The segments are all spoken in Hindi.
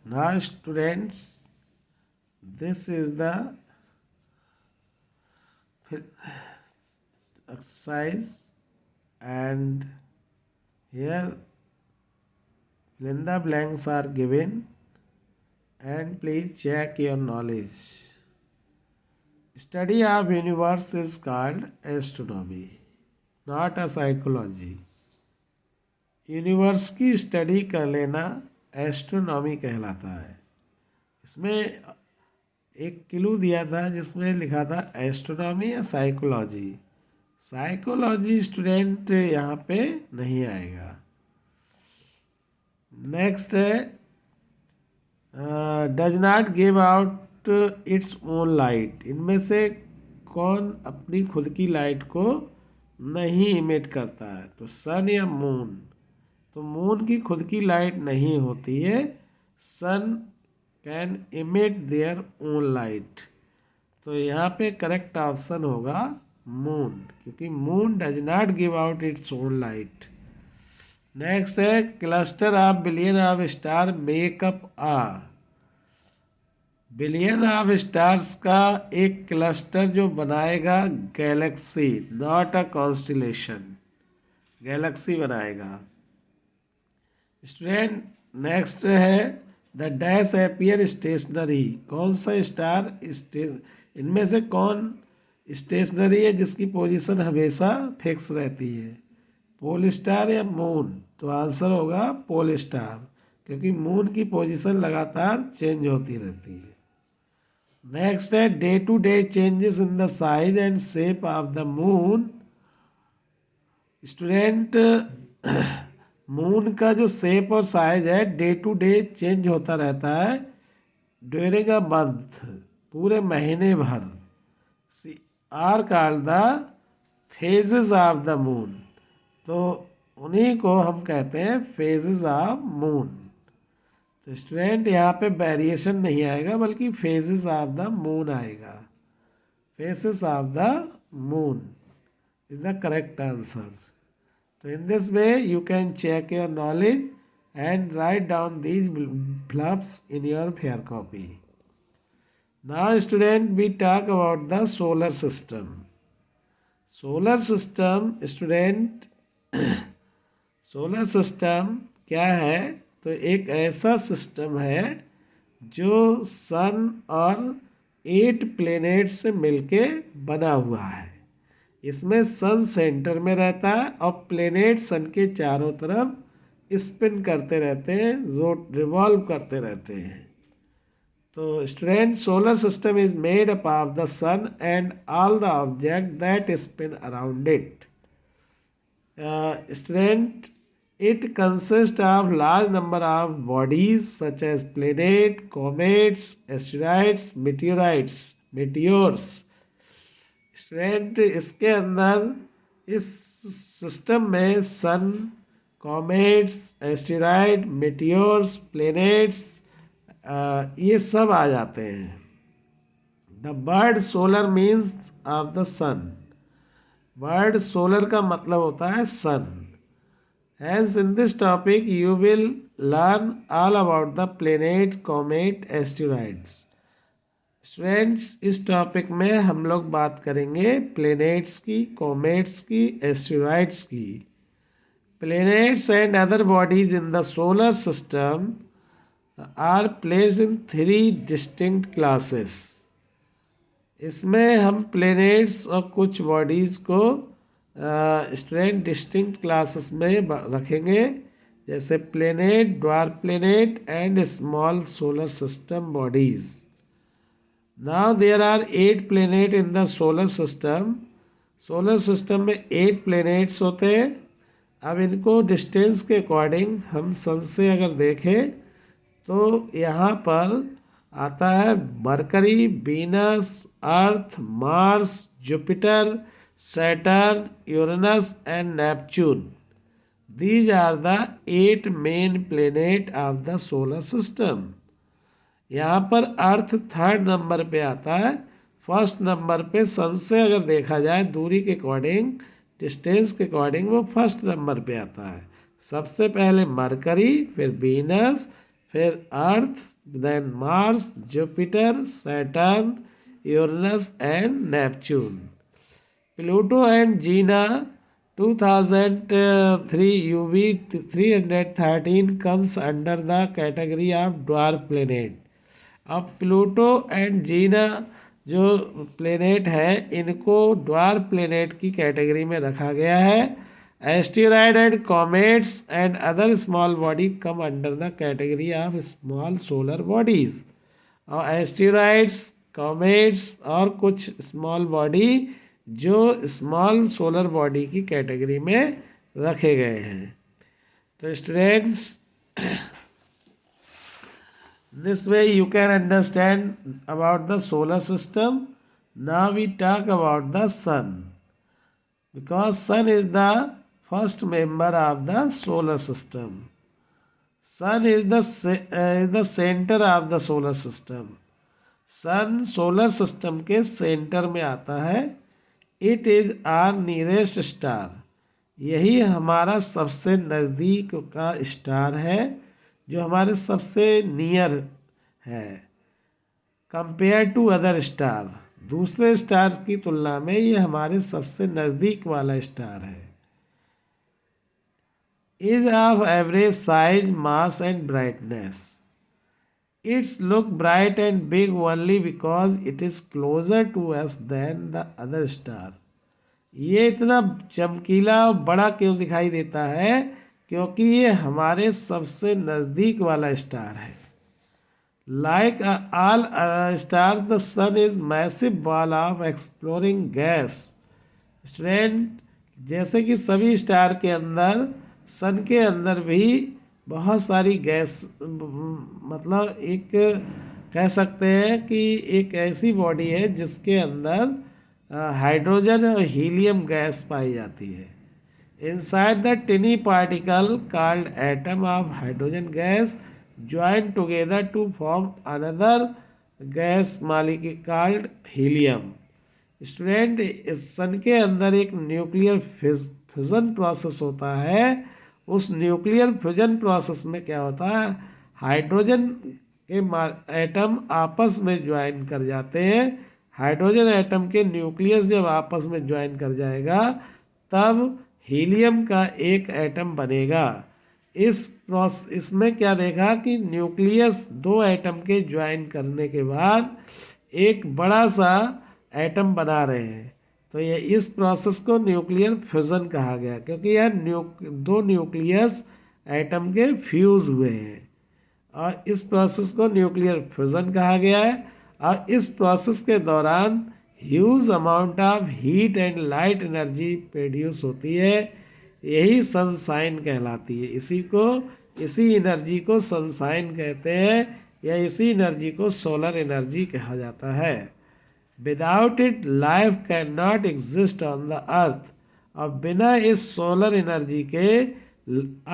Now students, this is the exercise, and here fill in the blanks are given, and please check your knowledge. Study of universe is called astronomy, not a psychology. Universe की स्टडी कर लेना एस्ट्रोनॉमी कहलाता है। इसमें एक क्लू दिया था जिसमें लिखा था एस्ट्रोनॉमी या साइकोलॉजी। साइकोलॉजी स्टूडेंट यहाँ पे नहीं आएगा। नेक्स्ट है does not give out its own light. इनमें से कौन अपनी खुद की लाइट को नहीं इमिट करता है? तो सन या मून। तो मून की खुद की लाइट नहीं होती है। Sun can emit their own light. तो यहाँ पे करेक्ट ऑप्शन होगा मून, क्योंकि moon does not give out its own light. Next है cluster of billion of star make up आ। बिलियन ऑफ स्टार्स का एक क्लस्टर जो बनाएगा galaxy, not a constellation, galaxy बनाएगा। स्टूडेंट नेक्स्ट है द डैश अपीयर स्टेशनरी। कौन सा स्टार इनमें से कौन स्टेशनरी है जिसकी पोजीशन हमेशा फिक्स रहती है? पोल स्टार या मून? तो आंसर होगा पोल स्टार, क्योंकि मून की पोजीशन लगातार चेंज होती रहती है। नेक्स्ट है day to day changes in the size and shape of the moon. Student moon का जो शेप और साइज है डे टू डे चेंज होता रहता है ड्यूरिंग अ मंथ, पूरे महीने भर। Are called the phases of the moon. तो उन्हीं को हम कहते हैं फेजेस ऑफ मून। तो स्टूडेंट यहाँ पे वेरिएशन नहीं आएगा, बल्कि फेजेस ऑफ द मून आएगा। Phases of the moon is the correct answer. So in this way you can check your knowledge and write down these blurbs in your fair copy. Now student, we talk about the solar system. Solar system student solar system क्या है? तो एक ऐसा सिस्टम है जो सन और 8 प्लेनेट से मिलके बना हुआ है। इसमें सन सेंटर में रहता है और प्लेनेट सन के चारों तरफ स्पिन करते रहते हैं, रिवॉल्व करते रहते हैं। तो student solar system is made up of the sun and all the object that spin around it. Student it consist of large number of bodies such as planet, comets, asteroids, meteors. Student इसके अंदर इस सिस्टम में sun, comets, asteroid, meteors, planets ये सब आ जाते हैं। The word solar means of the sun. Word solar का मतलब होता है sun. Hence in this topic you will learn all about the planet, comet, asteroids. Students इस टॉपिक में हम लोग बात करेंगे प्लेनेट्स की, कॉमेट्स की, एस्टेरॉइड्स की। Planets and other bodies in the solar system are placed in 3 distinct classes. इसमें हम प्लेनेट्स और कुछ बॉडीज़ को स्टूडेंट डिस्टिंक्ट क्लासेस में रखेंगे, जैसे planet, dwarf planet and small solar system bodies. Now there are 8 planet in the solar system. Solar system में 8 प्लैनेट्स होते हैं। अब इनको डिस्टेंस के अकॉर्डिंग हम सन से अगर देखें तो यहाँ पर आता है mercury, Venus, earth, Mars, Jupiter, Saturn, Uranus and Neptune. These are the 8 main planet of the solar system. यहाँ पर अर्थ 3rd नंबर पे आता है। फर्स्ट नंबर पे सन से अगर देखा जाए दूरी के अकॉर्डिंग, डिस्टेंस के अकॉर्डिंग वो फर्स्ट नंबर पे आता है। सबसे पहले मरकरी, फिर वीनस, फिर अर्थ, then Mars, Jupiter, Saturn, Uranus and Neptune. Pluto and Gina 2003 UV 313 comes under the category of dwarf planet. अब प्लूटो एंड जीना जो प्लेनेट है इनको ड्वार्फ प्लेनेट की कैटेगरी में रखा गया है. Asteroid and comets and other small body come under the category of small solar bodies. और एस्टेरॉयड्स, कॉमेट्स और कुछ स्मॉल बॉडी जो स्मॉल सोलर बॉडी की कैटेगरी में रखे गए हैं. तो students, this way you can understand about the solar system. Now we talk about the sun, because sun is the first member of the solar system. Sun is the center of the solar system. sun solar system के सेंटर में आता है. it is our nearest star. यही हमारा सबसे नज़दीक का स्टार है, जो हमारे सबसे नियर है. कंपेयर टू अदर स्टार, दूसरे स्टार की तुलना में ये हमारे सबसे नज़दीक वाला स्टार है. Is of average size, mass and brightness. Its look bright and big only because it is closer to us than the other star. ये इतना चमकीला बड़ा क्यों दिखाई देता है? क्योंकि ये हमारे सबसे नज़दीक वाला स्टार है. Like all stars the sun is massive ball of exploring gas. Student, जैसे कि सभी स्टार के अंदर सन के अंदर भी बहुत सारी गैस, मतलब एक कह सकते हैं कि एक ऐसी बॉडी है जिसके अंदर हाइड्रोजन और हीलियम गैस पाई जाती है. Inside the tiny particle called atom of hydrogen gas join together to form another gas molecule called helium. Student, इस सन के अंदर एक न्यूक्लियर फ्यूजन प्रोसेस होता है. उस न्यूक्लियर फ्यूजन प्रोसेस में क्या होता है? हाइड्रोजन के एटम आपस में ज्वाइन कर जाते हैं. हाइड्रोजन एटम के न्यूक्लियस जब आपस में ज्वाइन कर जाएगा तब हीलियम का एक एटम बनेगा. इसमें क्या देखा कि न्यूक्लियस दो एटम के ज्वाइन करने के बाद एक बड़ा सा एटम बना रहे हैं. तो ये इस प्रोसेस को न्यूक्लियर फ्यूज़न कहा गया, क्योंकि यह दो न्यूक्लियस एटम के फ्यूज़ हुए हैं, और इस प्रोसेस को न्यूक्लियर फ्यूज़न कहा गया है. और इस प्रोसेस के दौरान huge amount of heat and light energy produce होती है. यही सनशाइन कहलाती है. इसी एनर्जी को सनशाइन कहते हैं, या इसी एनर्जी को सोलर एनर्जी कहा जाता है. Without it life can not exist on the earth. और बिना इस सोलर एनर्जी के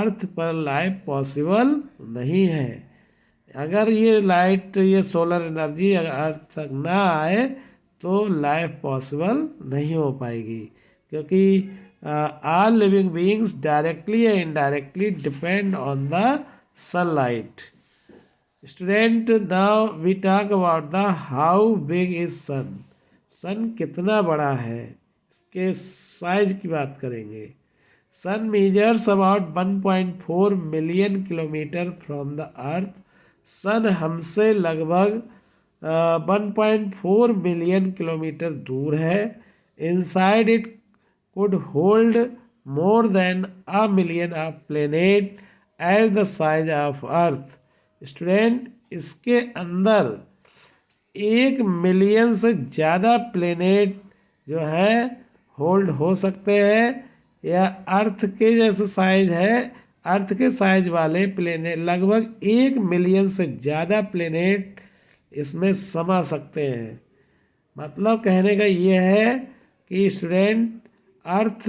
अर्थ पर लाइफ पॉसिबल नहीं है. अगर ये सोलर एनर्जी अगर अर्थ तक ना आए तो लाइफ पॉसिबल नहीं हो पाएगी, क्योंकि ऑल लिविंग बीइंग्स डायरेक्टली या indirectly depend on the sunlight. Student, now we talk about the how big is sun. Sun कितना बड़ा है, इसके साइज की बात करेंगे. Sun measures about 1.4 million kilometre from the earth. Sun हमसे लगभग 1.4 बिलियन किलोमीटर दूर है. Inside it could hold more than a million of planet as the size of earth. Student, इसके अंदर 1 मिलियन से ज़्यादा प्लेनेट जो है होल्ड हो सकते हैं, या अर्थ के जैसे साइज है. अर्थ के साइज वाले प्लेनेट लगभग 1 मिलियन से ज़्यादा प्लेनेट इसमें समा सकते हैं. मतलब कहने का ये है कि स्टूडेंट, अर्थ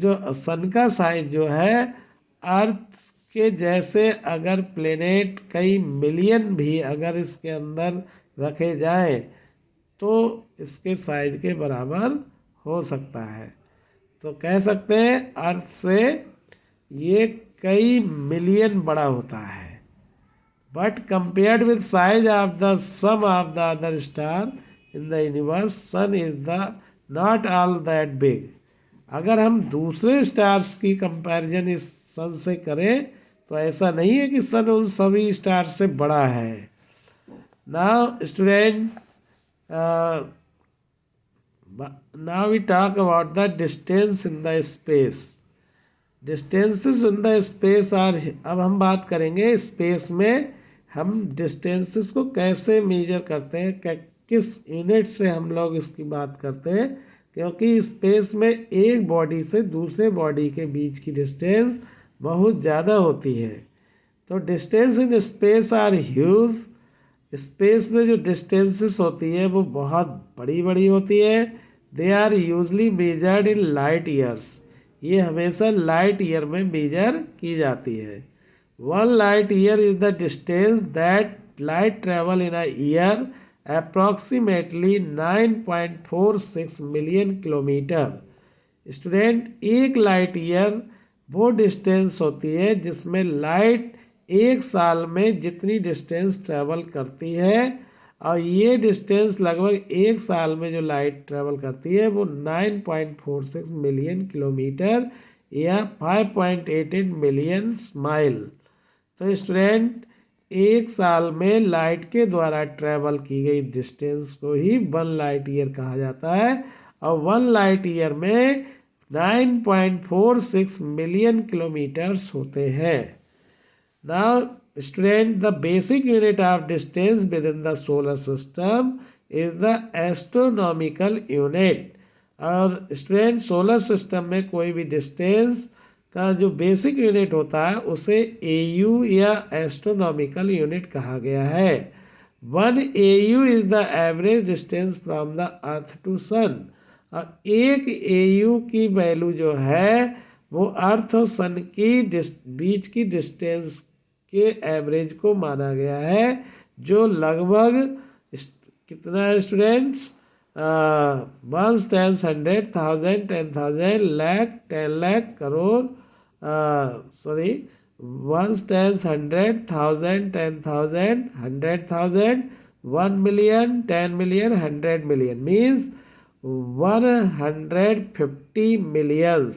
जो सन का साइज जो है अर्थ के जैसे अगर प्लेनेट कई मिलियन भी अगर इसके अंदर रखे जाएं तो इसके साइज के बराबर हो सकता है. तो कह सकते हैं अर्थ से ये कई मिलियन बड़ा होता है. But compared with size of the sum of the other star in the universe, sun is the not all that big. अगर हम दूसरे स्टार्स की कंपैरिजन इस सन से करें तो ऐसा नहीं है कि सन उन सभी स्टार से बड़ा है. Now student, now we talk about the distance in the space. Distances in the space are, अब हम बात करेंगे स्पेस में हम डिस्टेंसेस को कैसे मेजर करते हैं, किस यूनिट से हम लोग इसकी बात करते हैं, क्योंकि स्पेस में एक बॉडी से दूसरे बॉडी के बीच की डिस्टेंस बहुत ज़्यादा होती है. तो distance in space are huge. Space में जो डिस्टेंसेस होती है वो बहुत बड़ी बड़ी होती है. They are usually measured in light years. ये हमेशा लाइट ईयर में मेजर की जाती है. 1 light year is the distance that light travel in a year, approximately 9.46 million kilometre. Student, एक लाइट ईयर वो डिस्टेंस होती है जिसमें लाइट एक साल में जितनी डिस्टेंस ट्रेवल करती है, और ये डिस्टेंस लगभग एक साल में जो लाइट ट्रेवल करती है वो 9.46 मिलियन किलोमीटर या 5.88 मिलियन माइल. तो स्टूडेंट, एक साल में लाइट के द्वारा ट्रेवल की गई डिस्टेंस को ही 1 लाइट ईयर कहा जाता है, और 1 लाइट ईयर में 9.46 मिलियन किलोमीटर्स होते हैं. Now student, the basic unit of distance within the solar system is the astronomical unit. और स्टूडेंट, सोलर सिस्टम में कोई भी डिस्टेंस का जो बेसिक यूनिट होता है उसे AU या एस्ट्रोनॉमिकल यूनिट कहा गया है. 1 AU is the average distance from the earth to sun. और 1 AU की वैल्यू जो है वो अर्थ और सन की बीच की डिस्टेंस के एवरेज को माना गया है, जो लगभग कितना है students, 1 10 100 1000 10,000 lakh 10 lakh crore, 1 10 100 1000 10,000 100,000 1 million 10 million 100 million means 150 millions.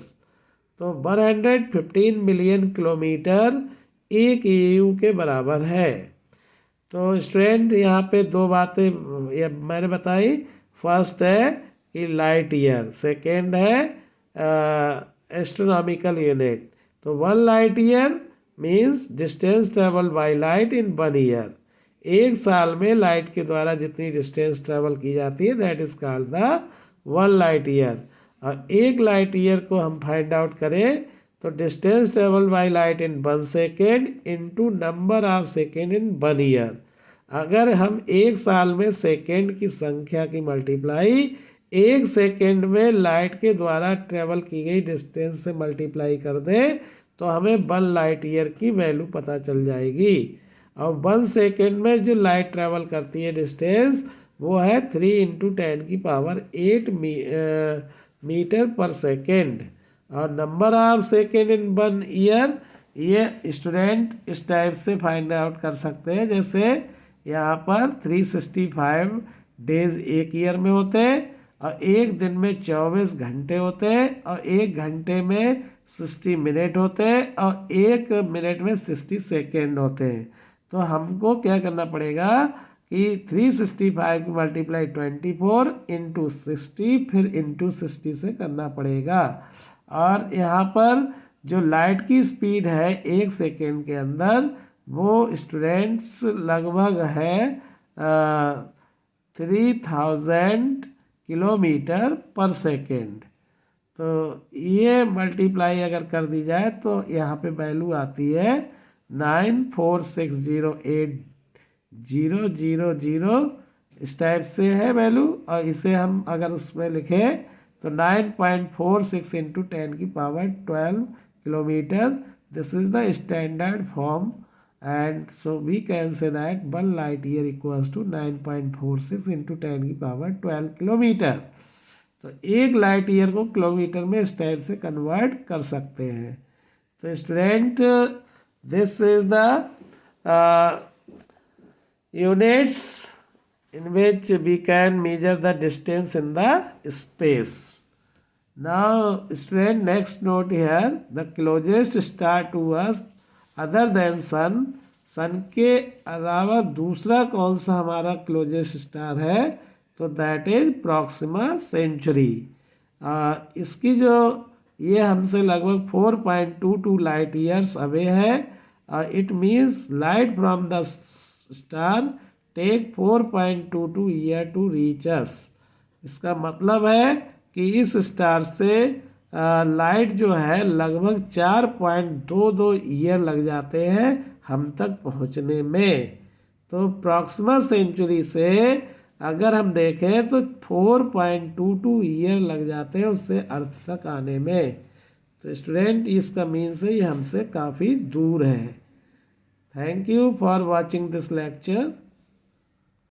तो 115 मिलियन किलोमीटर 1 AU के बराबर है. तो स्टूडेंट, यहाँ पे दो बातें ये मैंने बताई. फर्स्ट है कि लाइट ईयर, सेकेंड है एस्ट्रोनॉमिकल यूनिट. तो 1 light year means distance travel by light in 1 year. एक साल में लाइट के द्वारा जितनी डिस्टेंस ट्रेवल की जाती है that is called the 1 light year. और 1 लाइट ईयर को हम फाइंड आउट करें तो distance travel by light in 1 second into number of second in 1 year. अगर हम एक साल में सेकेंड की संख्या की मल्टीप्लाई एक सेकेंड में लाइट के द्वारा ट्रेवल की गई डिस्टेंस से मल्टीप्लाई कर दें तो हमें 1 लाइट ईयर की वैल्यू पता चल जाएगी. और 1 सेकेंड में जो लाइट ट्रेवल करती है डिस्टेंस वो है 3 × 10⁸ मीटर पर सेकेंड. और number of second in 1 year, ये स्टूडेंट इस टाइप से फाइंड आउट कर सकते हैं. जैसे यहाँ पर 365 डेज एक ईयर में होते हैं, और एक दिन में 24 घंटे होते हैं, और एक घंटे में 60 मिनट होते हैं, और एक मिनट में 60 सेकेंड होते हैं. तो हमको क्या करना पड़ेगा कि 365 की मल्टीप्लाई 24 × 60 फिर × 60 से करना पड़ेगा. और यहाँ पर जो लाइट की स्पीड है एक सेकेंड के अंदर वो स्टूडेंट्स लगभग है 3000 किलोमीटर पर सेकेंड. तो ये मल्टीप्लाई अगर कर दी जाए तो यहाँ पे वैल्यू आती है 946080000 इस टाइप से है वैल्यू. और इसे हम अगर उसमें लिखें तो 9.46 × 10⁻12 kilometre. This is the standard form. And so we can say that 1 light year equals to 9.46 × 10⁻12 kilometre. तो एक लाइट ईयर को किलोमीटर में इस टाइप से कन्वर्ट कर सकते हैं. तो student, this is the units in which we can measure the distance in the space. Now, student, next note here, the closest star to us other than sun. सन के अलावा दूसरा कौन सा हमारा क्लोजेस्ट स्टार है? तो दैट इज प्रॉक्सिमा सेंचुरी। इसकी जो ये हमसे लगभग 4.22 लाइट ईयर्स अवे है। It means light from the star take 4.22 year to reach us. इसका मतलब है कि इस स्टार से लाइट जो है लगभग 4.22 ईयर लग जाते हैं हम तक पहुंचने में। तो प्रॉक्सिमा सेंचुरी से अगर हम देखें तो 4.22 ईयर लग जाते हैं उससे अर्थ तक आने में। तो स्टूडेंट, इसका मीन्स है ये हमसे काफ़ी दूर है। Thank you for watching this lecture.